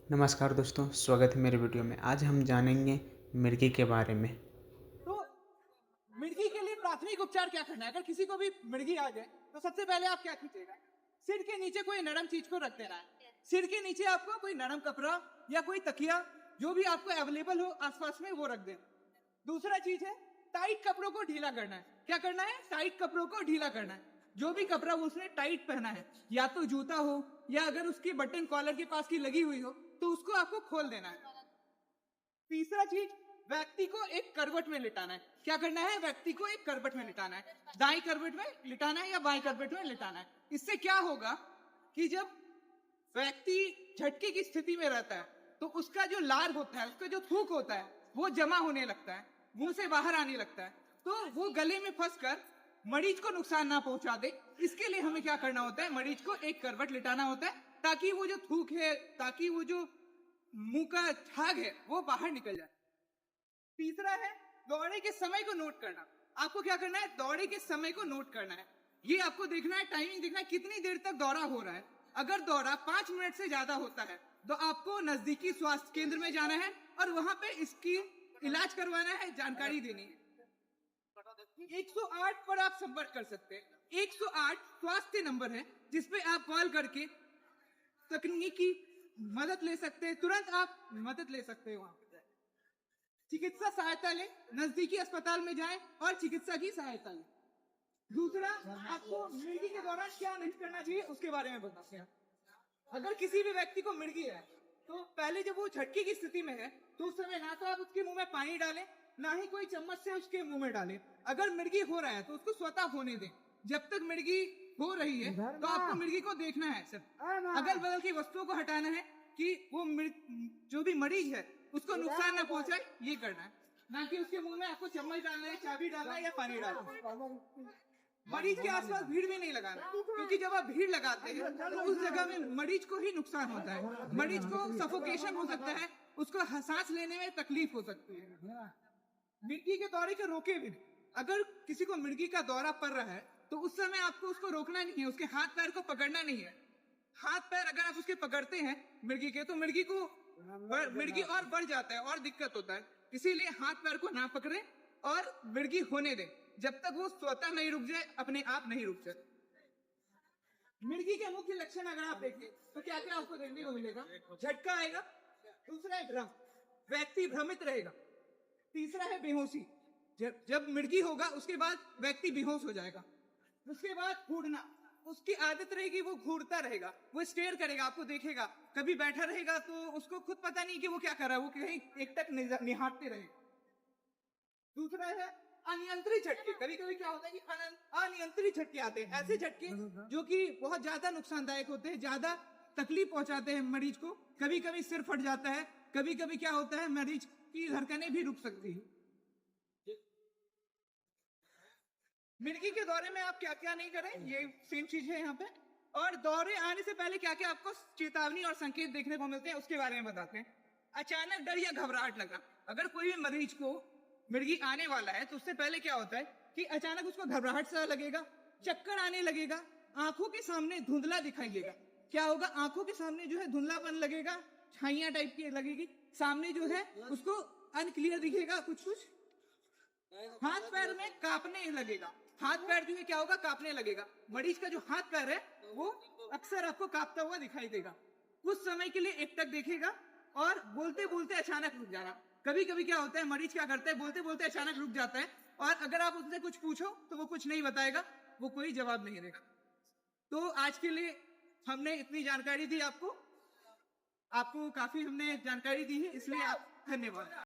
नमस्कार दोस्तों, स्वागत है मेरे वीडियो में। आज हम जानेंगे मिर्गी के बारे में। तो मिर्गी के लिए प्राथमिक उपचार क्या करना है? अगर किसी को भी मिर्गी आ जाए तो सबसे पहले आप क्या कीजिएगा? सिर के नीचे कोई नरम चीज को रख देना है। सिर के नीचे आपको कोई नरम कपड़ा या कोई तकिया जो भी आपको अवेलेबल हो आसपास में वो रख दें। दूसरा चीज है टाइट कपड़ों को ढीला करना है। क्या करना है? टाइट कपड़ों को ढीला करना है। जो भी कपड़ा उसने टाइट पहना है, या तो जूता हो या अगर उसकी बटन कॉलर के पास की लगी हुई हो तो उसको आपको खोल देना है। तीसरा चीज, व्यक्ति को एक करवट में लिटाना है। क्या करना है? व्यक्ति को एक करवट में लिटाना है। दाई करवट में लिटाना है या बाई करवट में लिटाना है। इससे क्या होगा कि जब व्यक्ति झटके की स्थिति में रहता है तो उसका जो लार होता है, उसका जो थूक होता है वो जमा होने लगता है, मुंह से बाहर आने लगता है, तो वो गले में फंसकर मरीज को नुकसान ना पहुंचा दे। इसके लिए हमें क्या करना होता है? मरीज को एक करवट लिटाना होता है ताकि वो जो थूक है, ताकि वो जो मुंह का झाग है वो बाहर निकल जाए। तीसरा है दौड़े के समय को नोट करना। आपको क्या करना है? दौड़े के समय को नोट करना है। ये आपको देखना है, टाइमिंग देखना है, कितनी देर तक दौरा हो रहा है। अगर दौरा 5 मिनट से ज्यादा होता है तो आपको नजदीकी स्वास्थ्य केंद्र में जाना है और वहां पे इसकी इलाज करवाना है, जानकारी देनी है। 108 पर आप संपर्क कर सकते हैं। 108 स्वास्थ्य नंबर है जिसपे आप कॉल करके तकनीकी मदद ले सकते हैं, तुरंत आप मदद ले सकते हैं। वहां चिकित्सा सहायता लें, नजदीकी अस्पताल में जाएं और चिकित्सा की सहायता लें। दूसरा, आपको मिर्गी के दौरान क्या नहीं करना चाहिए उसके बारे में बताते हैं। अगर किसी भी व्यक्ति को मिर्गी है तो पहले जब वो झटके की स्थिति में है तो उस समय ना तो आप उसके मुंह में पानी डालें, ना ही कोई चम्मच से उसके मुंह में डालें। अगर मिर्गी हो रहा है तो उसको स्वतः होने दें। जब तक मिर्गी हो रही है तो आपको मिर्गी को देखना है। सिर्फ अगल बगल की वस्तुओं को हटाना है कि वो जो भी मरीज है उसको नुकसान ना पहुंचाए, ये करना है। ना कि उसके मुंह में आपको चम्मच डालना है, चाबी डालना है या पानी डालना है। मरीज के आसपास भीड़ भी नहीं लगाना, क्योंकि जब आप भीड़ लगाते हैं तो उस जगह में मरीज को ही नुकसान होता है। मरीज को सफोकेशन हो सकता है, उसको सांस लेने में तकलीफ हो सकती है। मिर्गी के दौरे को रोके भी नहीं। अगर किसी को मिर्गी का दौरा पड़ रहा है तो उस समय आपको उसको रोकना नहीं है, उसके हाथ पैर को पकड़ना नहीं है। हाथ पैर अगर आप उसके पकड़ते हैं मिर्गी के, तो मिर्गी और बढ़ जाता है और दिक्कत होता है। इसीलिए हाथ पैर को ना पकड़े और मिर्गी होने दें जब तक वो स्वतः नहीं रुक जाए, अपने आप नहीं रुक जाए। मिर्गी के मुख्य लक्षण अगर आप देखें तो क्या क्या आपको देखने को मिलेगा? झटका आएगा। दूसरा है भ्रम, व्यक्ति भ्रमित रहेगा। तीसरा है बेहोशी, जब मिर्गी होगा उसके बाद व्यक्ति बेहोश हो जाएगा। उसके बाद घूरना, उसकी आदत रहेगी, वो घूरता रहेगा, वो स्टेयर करेगा, आपको देखेगा। कभी बैठा रहेगा तो उसको खुद पता नहीं कि वो क्या कर रहा है, वो कहीं एकटक निहारते रहे। दूसरा है अनियंत्रित झटके। कभी कभी क्या होता है कि अनियंत्रित झटके आते हैं। ऐसे झटके जो कि बहुत ज्यादा नुकसानदायक होते हैं, ज्यादा तकलीफ पहुंचाते हैं मरीज को। कभी कभी सिर फट जाता है, कभी कभी क्या होता है मरीज की धड़कनें भी रुक सकती है। मिर्गी के दौरे में आप क्या क्या नहीं करें, ये सेम चीज है यहाँ पे। और दौरे आने से पहले क्या क्या आपको चेतावनी और संकेत देखने को मिलते हैं उसके बारे में बताते हैं। अचानक डर या घबराहट लगा। अगर कोई भी मरीज को मिर्गी आने वाला है तो उससे पहले क्या होता है कि अचानक उसको घबराहट सा लगेगा, चक्कर आने लगेगा, आंखों के सामने धुंधला दिखाई देगा। क्या होगा? आंखों के सामने जो है धुंधलापन लगेगा, छाइयां टाइप की लगेगी। सामने जो है उसको अनक्लियर दिखेगा कुछ कुछ। हाथ पैर में कांपने लगेगा। हाथ पैर जो है क्या होगा? कांपने लगेगा। मरीज का जो हाथ पैर है वो अक्सर आपको कांपता हुआ दिखाई देगा। कुछ समय के लिए एकटक देखेगा और बोलते बोलते अचानक रुक जाना। कभी कभी क्या होता है मरीज क्या करता है, बोलते बोलते अचानक रुक जाता है और अगर आप उससे कुछ पूछो तो वो कुछ नहीं बताएगा, वो कोई जवाब नहीं देगा। तो आज के लिए हमने इतनी जानकारी दी आपको काफी हमने जानकारी दी है, इसलिए आप धन्यवाद।